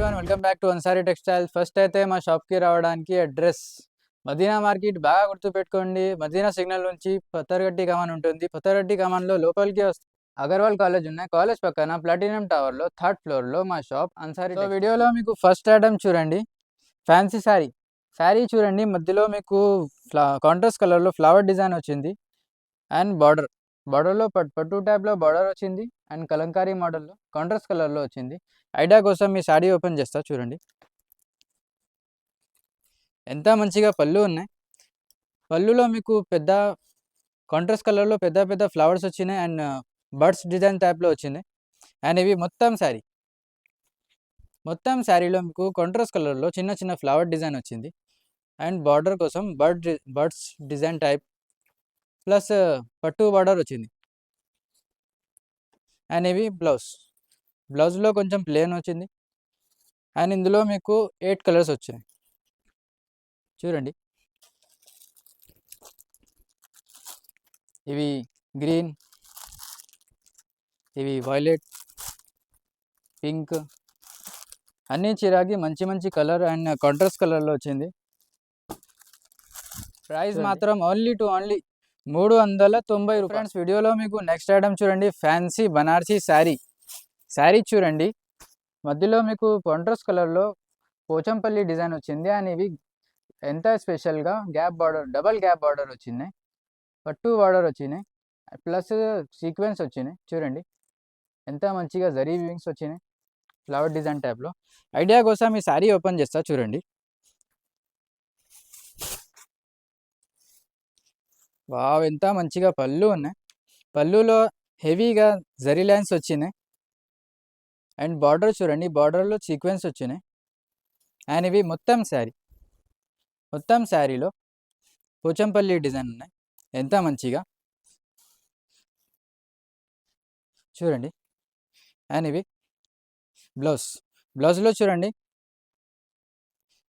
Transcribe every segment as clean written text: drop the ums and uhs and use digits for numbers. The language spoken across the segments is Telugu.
Everyone, welcome back to Ansari textiles. First అయితే మా షాప్కి రావడానికి అడ్రస్ మదీనా మార్కెట్ బాగా గుర్తుపెట్టుకోండి. మదీనా సిగ్నల్ నుంచి పత్తర్గట్టి కమాన్ ఉంటుంది. పత్తర్గట్టి కమాన్లో లోపలికి వస్తే అగర్వాల్ కాలేజ్ ఉన్నాయి. కాలేజ్ పక్కన ప్లాటినం టవర్లో థర్డ్ ఫ్లోర్లో మా షాప్ అన్సారీ. సో వీడియోలో మీకు ఫస్ట్ ఐటమ్ చూడండి, ఫ్యాన్సీ శారీ. శారీ చూడండి, మధ్యలో మీకు కాంట్రాస్ట్ కలర్లో ఫ్లవర్ డిజైన్ వచ్చింది అండ్ బార్డర్లో పట్టు టైప్లో బార్డర్ వచ్చింది అండ్ కలంకారీ మోడల్లో కాంట్రాస్ట్ కలర్లో వచ్చింది. ఐడియా కోసం మీ శారీ ఓపెన్ చేస్తా చూడండి. ఎంత మంచిగా పళ్ళు ఉన్నాయి. పళ్ళులో మీకు పెద్ద కాంట్రాస్ట్ కలర్లో పెద్ద పెద్ద ఫ్లవర్స్ వచ్చినాయి అండ్ బర్డ్స్ డిజైన్ టైప్లో వచ్చినాయి. అండ్ ఇవి మొత్తం శారీలో మీకు కాంట్రాస్ట్ కలర్లో చిన్న చిన్న ఫ్లవర్ డిజైన్ వచ్చింది అండ్ బార్డర్ కోసం బర్డ్స్ డిజైన్ టైప్ ప్లస్ పట్టు బార్డర్ వచ్చింది. అండ్ ఇవి బ్లౌజ్లో కొంచెం ప్లేన్ వచ్చింది అండ్ ఇందులో మీకు 8 కలర్స్ వచ్చాయి చూడండి. ఇవి గ్రీన్, ఇవి వైలెట్, పింక్, అన్ని చిరాకి మంచి మంచి కలర్ అండ్ కాంట్రాస్ట్ కలర్లో వచ్చింది. ప్రైస్ మాత్రం ఓన్లీ 390 రూపాయలు. ఫ్రెండ్స్ వీడియోలో మీకు నెక్స్ట్ ఐటమ్ చూడండి, ఫ్యాన్సీ బనారసీ శారీ చూడండి. మధ్యలో మీకు కాంట్రాస్ట్ కలర్లో పోచంపల్లి డిజైన్ వచ్చింది అండ్ ఇవి ఎంత స్పెషల్గా డబల్ గ్యాప్ బార్డర్ వచ్చింది, పట్టు బార్డర్ వచ్చినాయి ప్లస్ సీక్వెన్స్ వచ్చినాయి చూడండి. ఎంత మంచిగా జరీ వీవింగ్స్ వచ్చినాయి ఫ్లవర్ డిజైన్ టైప్లో. ఐడియా కోసం ఈ శారీ ఓపెన్ చేస్తా చూడండి. వావ్, ఎంత మంచిగా పళ్ళు ఉన్నాయి. పళ్ళులో హెవీగా జరీ లైన్స్ వచ్చినాయి అండ్ బార్డర్ చూడండి, బార్డర్లో సీక్వెన్స్ వచ్చినాయి అండ్ ఇవి మొత్తం శారీలో పోచంపల్లి డిజైన్ ఉన్నాయి. ఎంత మంచిగా చూడండి. అండ్ ఇవి బ్లౌజ్లో చూడండి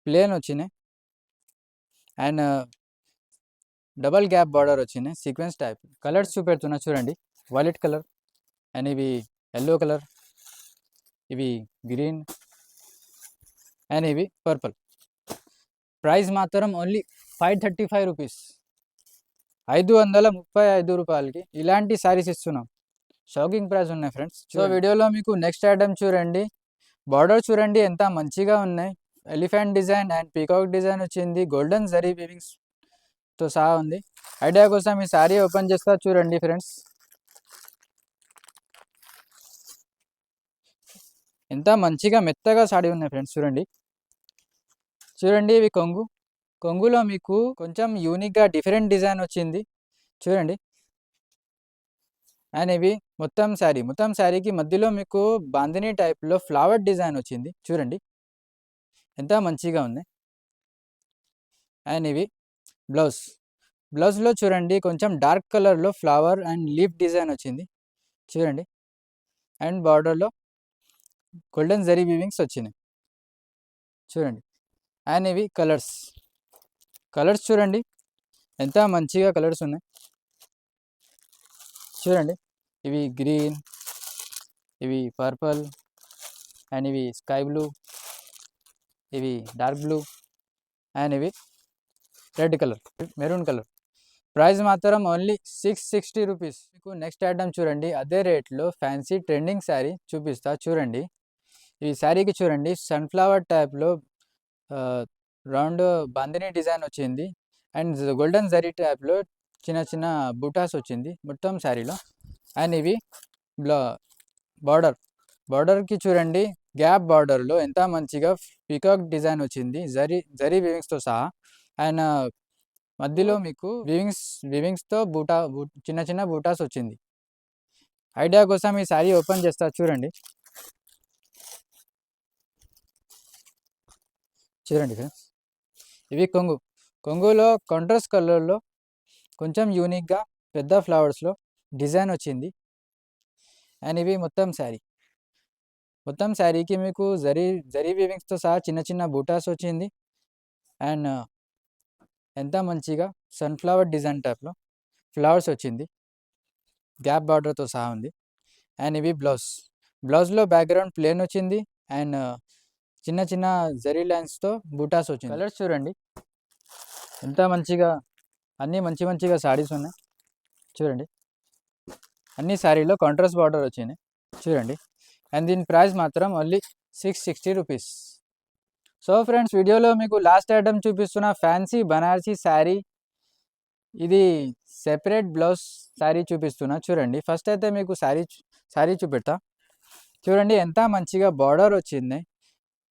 ప్లేన్ వచ్చినాయి అండ్ డబల్ గ్యాప్ బార్డర్ వచ్చినాయి సీక్వెన్స్ టైప్. కలర్స్ చూపెడుతున్నా చూడండి, వైలెట్ కలర్ అండ్ ఇవి ఎల్లో కలర్, ఇవి గ్రీన్ అండ్ ఇవి పర్పుల్. ప్రైస్ మాత్రం ఓన్లీ 535 రూపీస్, 535 రూపాయలకి ఇలాంటి శారీస్ ఇస్తున్నాం. షాకింగ్ ప్రైస్ ఉన్నాయి ఫ్రెండ్స్. సో వీడియోలో మీకు నెక్స్ట్ ఐటమ్ చూడండి, బార్డర్ చూడండి ఎంత మంచిగా ఉన్నాయి. Elephant design and peacock design వచ్చింది, గోల్డెన్ జరీ వీవింగ్స్తో సహా ఉంది. ఐడియా కోసం ఈ శారీ ఓపెన్ చేస్తా చూడండి ఫ్రెండ్స్. ఎంత మంచిగా మెత్తగా శారీ ఉన్నాయి ఫ్రెండ్స్ చూడండి. ఇవి కొంగులో మీకు కొంచెం యూనిక్గా డిఫరెంట్ డిజైన్ వచ్చింది చూడండి. అండ్ ఇవి మొత్తం శారీకి మధ్యలో మీకు బాందిని టైప్లో ఫ్లవర్ డిజైన్ వచ్చింది చూడండి, ఎంత మంచిగా ఉంది. అండ్ ఇవి బ్లౌజ్లో చూడండి కొంచెం డార్క్ కలర్లో ఫ్లవర్ అండ్ లీఫ్ డిజైన్ వచ్చింది చూడండి అండ్ బార్డర్లో గోల్డెన్ జరీ వీవింగ్స్ వచ్చినాయి చూడండి. అండ్ ఇవి కలర్స్ చూడండి ఎంత మంచిగా కలర్స్ ఉన్నాయి చూడండి. ఇవి గ్రీన్, ఇవి పర్పుల్ అండ్ ఇవి స్కై బ్లూ, ఇవి డార్క్ బ్లూ అండ్ ఇవి red colour, maroon colour. Price మాత్రం ఓన్లీ 660 రూపీస్. మీకు నెక్స్ట్ ఐటమ్ చూడండి, అదే రేట్లో ఫ్యాన్సీ ట్రెండింగ్ శారీ చూపిస్తా చూడండి. ఈ శారీకి చూడండి సన్ఫ్లవర్ టైప్లో రౌండ్ బాందిని డిజైన్ వచ్చింది అండ్ గోల్డెన్ జరీ టైప్లో చిన్న చిన్న బూటాస్ వచ్చింది మొత్తం శారీలో. అండ్ ఇవి బార్డర్కి చూడండి గ్యాప్ బార్డర్లో ఎంత మంచిగా పీకాక్ డిజైన్ వచ్చింది జరీ వీవింగ్స్తో సహా అండ్ మధ్యలో మీకు వీవింగ్స్తో చిన్న చిన్న బూటాస్ వచ్చింది. ఐడియా కోసం ఈ శారీ ఓపెన్ చేస్తా చూడండి ఫ్రెండ్స్. ఇవి కొంగులో కాంట్రాస్ట్ కలర్లో కొంచెం యూనిక్గా పెద్ద ఫ్లవర్స్లో డిజైన్ వచ్చింది అండ్ ఇవి మొత్తం శారీకి మీకు జరీ వీవింగ్స్తో సహా చిన్న చిన్న బూటాస్ వచ్చింది అండ్ ఎంత మంచిగా సన్ఫ్లవర్ డిజైన్ టైప్లో ఫ్లవర్స్ వచ్చింది, గ్యాప్ బార్డర్తో సహా ఉంది. అండ్ ఇవి బ్లౌజ్లో బ్యాక్గ్రౌండ్ ప్లేన్ వచ్చింది అండ్ చిన్న చిన్న జరీ లైన్స్తో బూటాస్ వచ్చింది. కలర్స్ చూడండి ఎంత మంచిగా, అన్నీ మంచిగా శారీస్ ఉన్నాయి చూడండి. అన్ని శారీలో కాంట్రాస్ట్ బార్డర్ వచ్చింది చూడండి. అండ్ దీని ప్రైస్ మాత్రం ఓన్లీ 660 రూపీస్. సో ఫ్రెండ్స్, వీడియోలో మీకు లాస్ట్ ఐటమ్ చూపిస్తున్న ఫ్యాన్సీ బనారసీ శారీ, ఇది సెపరేట్ బ్లౌజ్ శారీ చూపిస్తున్నా చూడండి. ఫస్ట్ అయితే మీకు శారీ చూపెడతా చూడండి. ఎంత మంచిగా బార్డర్ వచ్చింది,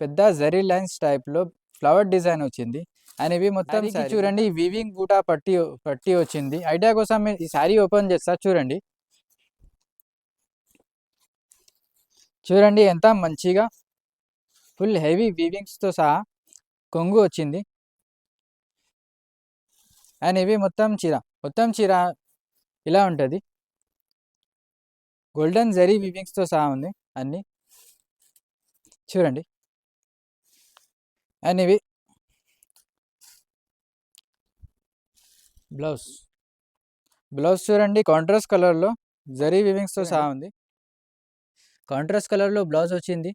పెద్ద జరీ లైన్స్ టైప్లో ఫ్లవర్ డిజైన్ వచ్చింది. అండ్ ఇవి మొత్తం చూడండి వీవింగ్ బూటా పట్టి వచ్చింది. ఐడియా కోసం ఈ శారీ ఓపెన్ చేస్తా చూడండి. చూడండి ఎంత మంచిగా ఫుల్ హెవీ వీవింగ్స్తో సహా కొంగు వచ్చింది. అండ్ ఇవి మొత్తం చీర ఇలా ఉంటుంది. గోల్డెన్ జరీ వీవింగ్స్తో సహా ఉంది అన్నీ చూడండి. అండ్ ఇవి బ్లౌజ్ చూడండి, కాంట్రాస్ట్ కలర్లో జరీ వీవింగ్స్తో సహా ఉంది. కాంట్రాస్ట్ కలర్లో బ్లౌజ్ వచ్చింది.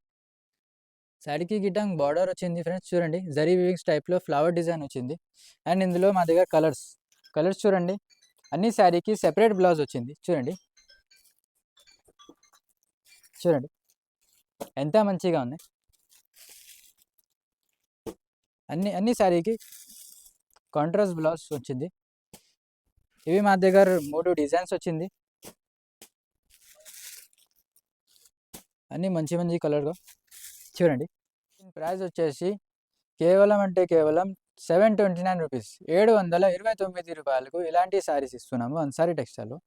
శారీకి గిట్టంగ్ బార్డర్ వచ్చింది ఫ్రెండ్స్ చూడండి. జరీ వీవింగ్స్ టైప్లో ఫ్లవర్ డిజైన్ వచ్చింది. అండ్ ఇందులో మా దగ్గర కలర్స్ చూడండి. అన్ని శారీకి సెపరేట్ బ్లౌజ్ వచ్చింది చూడండి. ఎంత మంచిగా ఉంది. అన్ని శారీకి కాంట్రాస్ట్ బ్లౌజ్ వచ్చింది. ఇవి మా దగ్గర 3 డిజైన్స్ వచ్చింది. అన్నీ మంచి కలర్గా చూడండి. ప్రైస్ వచ్చేసి కేవలం 729 రూపీస్, 729 రూపాయలకు ఇలాంటి శారీస్ ఇస్తున్నాము అన్సారీ టెక్స్టైల్లో.